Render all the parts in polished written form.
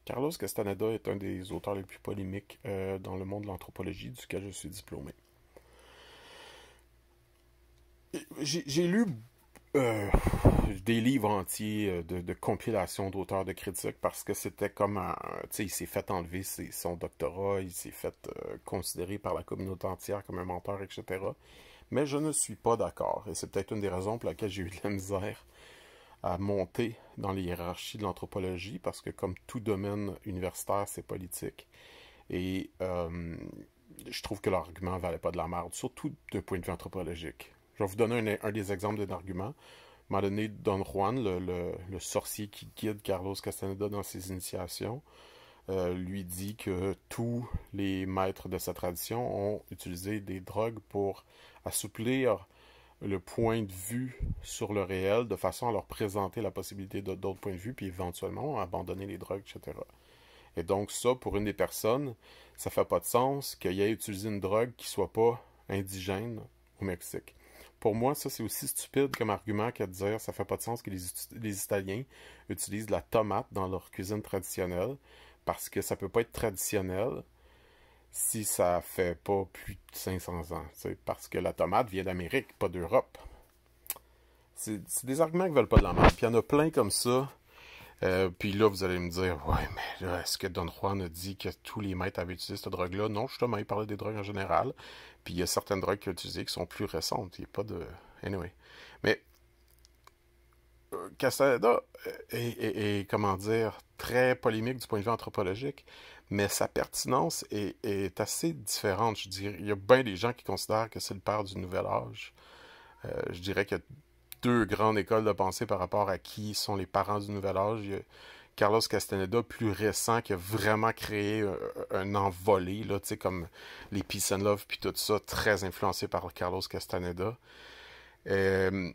Carlos Castaneda est un des auteurs les plus polémiques dans le monde de l'anthropologie, duquel je suis diplômé. J'ai lu euh, des livres entiers de compilations d'auteurs de critiques parce que c'était comme un... Tu sais, il s'est fait enlever son doctorat, il s'est fait considérer par la communauté entière comme un menteur, etc. Mais je ne suis pas d'accord. Et c'est peut-être une des raisons pour laquelle j'ai eu de la misère à monter dans les hiérarchies de l'anthropologie, parce que comme tout domaine universitaire, c'est politique. Et je trouve que l'argument valait pas de la merde, surtout d'un point de vue anthropologique. Je vais vous donner un des exemples d'un argument. À un moment donné, Don Juan, le sorcier qui guide Carlos Castaneda dans ses initiations, lui dit que tous les maîtres de sa tradition ont utilisé des drogues pour assouplir le point de vue sur le réel de façon à leur présenter la possibilité d'autres points de vue, puis éventuellement abandonner les drogues, etc. Et donc ça, pour une des personnes, ça fait pas de sens qu'il ait utilisé une drogue qui soit pas indigène au Mexique. Pour moi, ça c'est aussi stupide comme argument que de dire ça fait pas de sens que les Italiens utilisent de la tomate dans leur cuisine traditionnelle, parce que ça peut pas être traditionnel si ça fait pas plus de 500 ans. Parce que la tomate vient d'Amérique, pas d'Europe. C'est des arguments qui veulent pas de la merde. Puis il y en a plein comme ça. Puis là, vous allez me dire, ouais, mais là, est-ce que Don Juan a dit que tous les maîtres avaient utilisé cette drogue-là? Non, justement, il parlait des drogues en général. Puis il y a certaines drogues qu'il a utilisées qui sont plus récentes. Il n'y a pas de... Anyway. Mais Castaneda comment dire, très polémique du point de vue anthropologique, mais sa pertinence est assez différente. Je dirais, il y a bien des gens qui considèrent que c'est le père du nouvel âge. Je dirais qu'il y a deux grandes écoles de pensée par rapport à qui sont les parents du nouvel âge. Il y a Carlos Castaneda, plus récent, qui a vraiment créé un envolé, là, tu sais, comme les Peace and Love, puis tout ça, très influencé par Carlos Castaneda. Euh,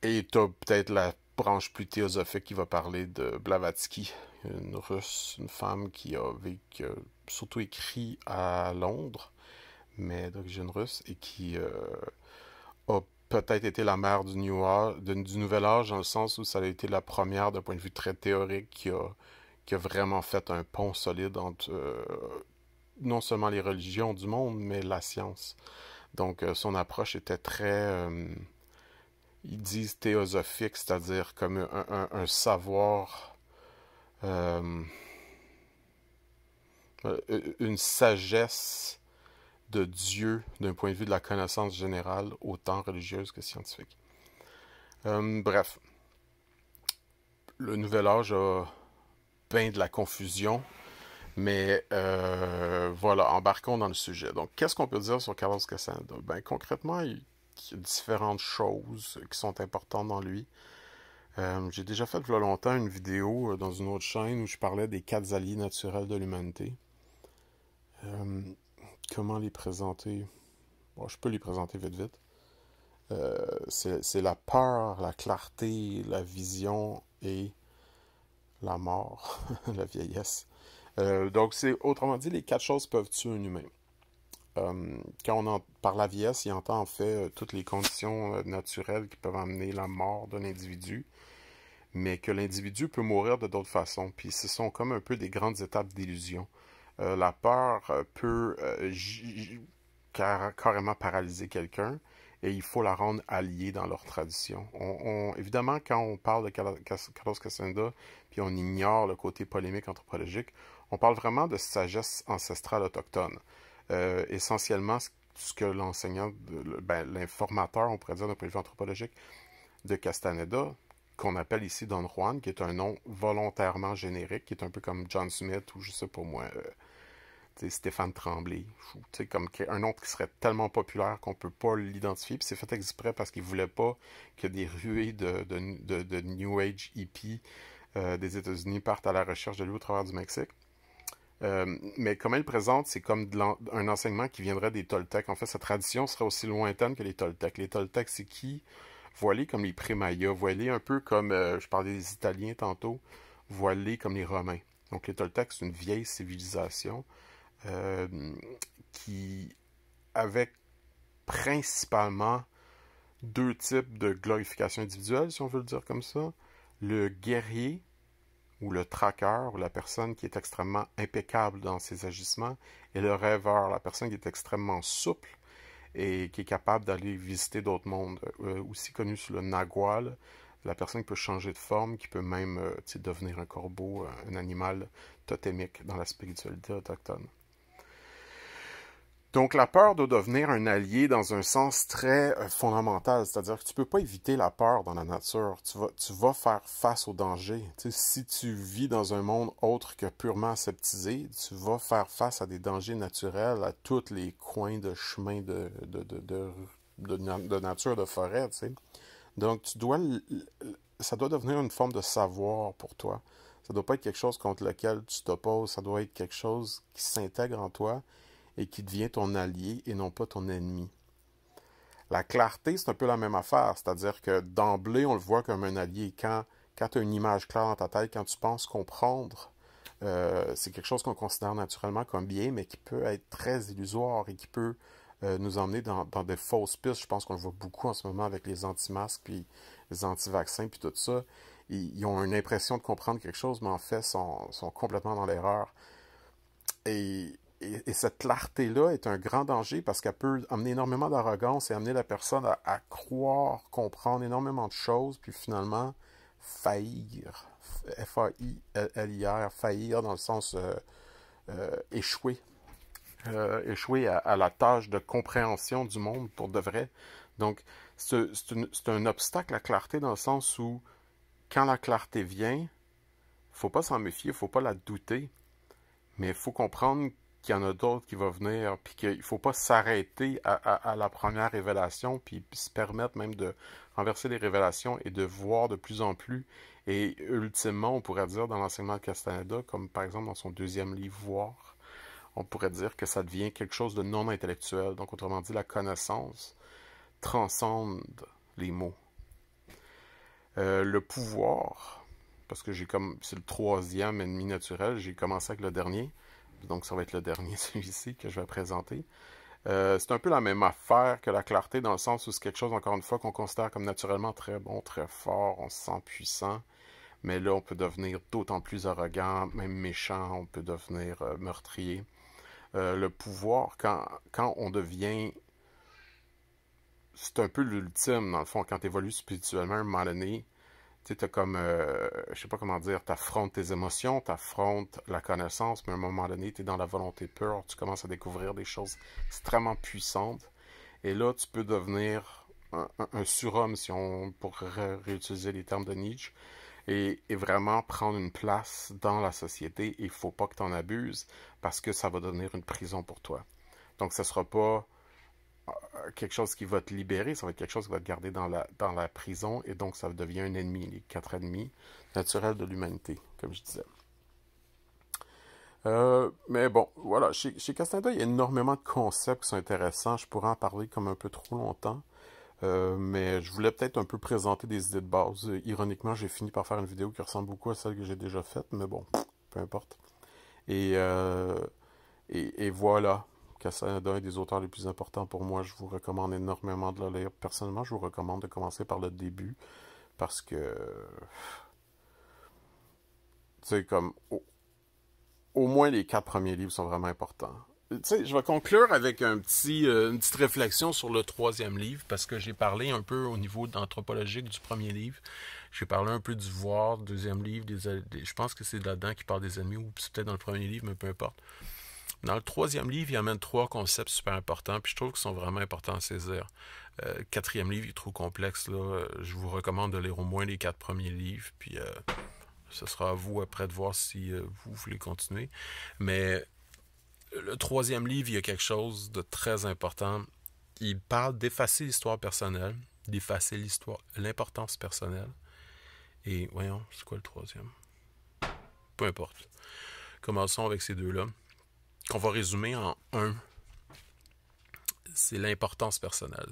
et t'as peut-être la branche plus théosophique qui va parler de Blavatsky, une russe, une femme qui a vécu, surtout écrit à Londres, mais d'origine russe, et qui a peut-être été la mère du nouvel âge, dans le sens où ça a été la première, d'un point de vue très théorique, qui a vraiment fait un pont solide entre non seulement les religions du monde, mais la science. Donc son approche était très... ils disent théosophique, c'est-à-dire comme un savoir, euh, une sagesse de Dieu d'un point de vue de la connaissance générale, autant religieuse que scientifique. Bref, le nouvel âge a bien de la confusion, mais voilà, embarquons dans le sujet. Donc, qu'est-ce qu'on peut dire sur Carlos Castaneda? Ben, concrètement, il y a différentes choses qui sont importantes dans lui. J'ai déjà fait il y a longtemps une vidéo dans une autre chaîne où je parlais des quatre alliés naturels de l'humanité. Euh, comment les présenter? Bon, je peux les présenter vite vite. C'est la peur, la clarté, la vision et la mort, la vieillesse. Donc, c'est autrement dit, les quatre choses peuvent tuer un humain. Quand par la vieillesse, il entend en fait toutes les conditions naturelles qui peuvent amener la mort d'un individu, mais que l'individu peut mourir de d'autres façons. Puis ce sont comme un peu des grandes étapes d'illusion. La peur peut carrément paralyser quelqu'un et il faut la rendre alliée dans leur tradition. Évidemment, quand on parle de Carlos Castaneda, puis on ignore le côté polémique anthropologique, on parle vraiment de sagesse ancestrale autochtone. Essentiellement, ce que l'enseignant, l'informateur, on pourrait dire d'un point de vue anthropologique, de Castaneda, qu'on appelle ici Don Juan, qui est un nom volontairement générique, qui est un peu comme John Smith ou je sais pas moi, Stéphane Tremblay, comme un nom qui serait tellement populaire qu'on peut pas l'identifier, puis c'est fait exprès parce qu'il voulait pas que des ruées de New Age hippie des États-Unis partent à la recherche de lui au travers du Mexique. Mais comme elle présente, c'est comme un enseignement qui viendrait des Toltecs. En fait, sa tradition serait aussi lointaine que les Toltecs. Les Toltecs, c'est qui? Voilés comme les pré-mayas, voilés un peu comme, je parlais des Italiens tantôt, voilés comme les Romains. Donc les Toltecs, c'est une vieille civilisation euh, qui avait principalement deux types de glorification individuelle, si on veut le dire comme ça. Le guerrier ou le traqueur, ou la personne qui est extrêmement impeccable dans ses agissements, et le rêveur, la personne qui est extrêmement souple et qui est capable d'aller visiter d'autres mondes, aussi connu sous le Nagual, la personne qui peut changer de forme, qui peut même devenir un corbeau, un animal totémique dans la spiritualité autochtone. Donc la peur doit devenir un allié dans un sens très fondamental, c'est-à-dire que tu ne peux pas éviter la peur dans la nature, tu vas faire face au danger. Tu sais, si tu vis dans un monde autre que purement aseptisé, tu vas faire face à des dangers naturels à tous les coins de chemin de nature, de forêt. Tu sais. Donc ça doit devenir une forme de savoir pour toi. Ça ne doit pas être quelque chose contre lequel tu t'opposes, ça doit être quelque chose qui s'intègre en toi et qui devient ton allié et non pas ton ennemi. La clarté, c'est un peu la même affaire, c'est-à-dire que d'emblée, on le voit comme un allié. Quand tu as une image claire dans ta tête, quand tu penses comprendre, c'est quelque chose qu'on considère naturellement comme bien, mais qui peut être très illusoire et qui peut nous emmener dans des fausses pistes. Je pense qu'on le voit beaucoup en ce moment avec les anti-masques, puis les anti-vaccins, puis tout ça. Ils ont une impression de comprendre quelque chose, mais en fait, sont complètement dans l'erreur. Et cette clarté-là est un grand danger parce qu'elle peut amener énormément d'arrogance et amener la personne à croire, comprendre énormément de choses, puis finalement faillir. F-A-I-L-I-R, faillir dans le sens échouer. Échouer à la tâche de compréhension du monde pour de vrai. Donc, c'est un obstacle, la clarté, dans le sens où quand la clarté vient, il ne faut pas s'en méfier, il ne faut pas la douter, mais il faut comprendre qu'il y en a d'autres qui vont venir, puis qu'il ne faut pas s'arrêter à la première révélation, puis se permettre même de renverser les révélations et de voir de plus en plus. Et ultimement, on pourrait dire dans l'enseignement de Castaneda, comme par exemple dans son deuxième livre, Voir, on pourrait dire que ça devient quelque chose de non intellectuel. Donc, autrement dit, la connaissance transcende les mots. Le pouvoir, parce que c'est le troisième ennemi naturel, j'ai commencé avec le dernier, donc ça va être le dernier, celui-ci, que je vais présenter. C'est un peu la même affaire que la clarté, dans le sens où c'est quelque chose, encore une fois, qu'on considère comme naturellement très bon, très fort, on se sent puissant, mais là, on peut devenir d'autant plus arrogant, même méchant, on peut devenir meurtrier. Le pouvoir, quand on devient... C'est un peu l'ultime, dans le fond, quand tu évolues spirituellement, à un moment donné, tu sais, comme, je sais pas comment dire, tu affrontes tes émotions, tu affrontes la connaissance, mais à un moment donné, tu es dans la volonté pure, tu commences à découvrir des choses extrêmement puissantes. Et là, tu peux devenir un surhomme, si on pourrait réutiliser les termes de Nietzsche, et vraiment prendre une place dans la société. Et il ne faut pas que tu en abuses, parce que ça va devenir une prison pour toi. Donc, ce ne sera pas quelque chose qui va te libérer, ça va être quelque chose qui va te garder dans la prison, et donc ça devient un ennemi, les 4 ennemis naturels de l'humanité, comme je disais. Mais bon, voilà, chez Castaneda, il y a énormément de concepts qui sont intéressants, je pourrais en parler comme un peu trop longtemps, mais je voulais peut-être un peu présenter des idées de base. Ironiquement, j'ai fini par faire une vidéo qui ressemble beaucoup à celle que j'ai déjà faite, mais bon, peu importe. Et voilà. Castaneda est des auteurs les plus importants pour moi. Je vous recommande énormément de le lire. Personnellement, je vous recommande de commencer par le début parce que, tu sais, comme, au moins les 4 premiers livres sont vraiment importants. Tu sais, je vais conclure avec une petite réflexion sur le 3e livre parce que j'ai parlé un peu au niveau anthropologique du 1er livre. J'ai parlé un peu du voir, 2e livre, je pense que c'est là-dedans qu'il parle des ennemis ou c'est peut-être dans le 1er livre, mais peu importe. Dans le 3e livre, il amène 3 concepts super importants, puis je trouve qu'ils sont vraiment importants à saisir. 4e livre, il est trop complexe, là. Je vous recommande de lire au moins les 4 premiers livres, puis ce sera à vous après de voir si vous voulez continuer. Mais le 3e livre, il y a quelque chose de très important. Il parle d'effacer l'histoire personnelle, d'effacer l'importance personnelle. Et voyons, c'est quoi le 3e? Peu importe. Commençons avec ces deux-là. Qu'on va résumer en 1. C'est l'importance personnelle.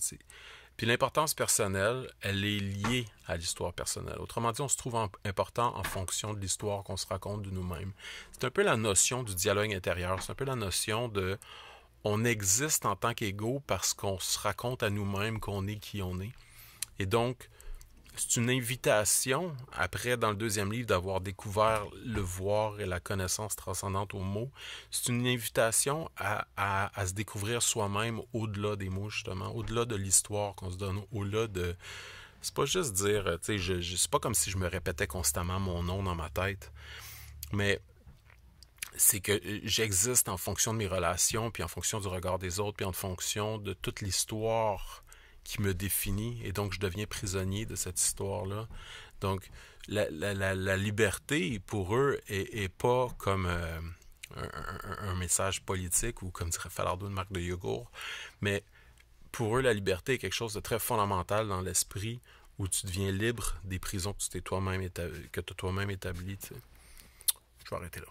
Puis l'importance personnelle, elle est liée à l'histoire personnelle. Autrement dit, on se trouve important en fonction de l'histoire qu'on se raconte de nous-mêmes. C'est un peu la notion du dialogue intérieur. C'est un peu la notion de on existe en tant qu'égaux parce qu'on se raconte à nous-mêmes qu'on est qui on est. Et donc, c'est une invitation, après, dans le deuxième livre, d'avoir découvert le voir et la connaissance transcendante aux mots. C'est une invitation à se découvrir soi-même au-delà des mots, justement, au-delà de l'histoire qu'on se donne, au-delà de... C'est pas juste dire, tu sais, c'est pas comme si je me répétais constamment mon nom dans ma tête, mais c'est que j'existe en fonction de mes relations, puis en fonction du regard des autres, puis en fonction de toute l'histoire qui me définit, et donc je deviens prisonnier de cette histoire-là. Donc la liberté, pour eux, est pas comme un message politique, ou comme dirait Falardeau, une marque de yogourt, mais pour eux, la liberté est quelque chose de très fondamental dans l'esprit, où tu deviens libre des prisons que tu as toi-même établi. Tu sais. Je vais arrêter là.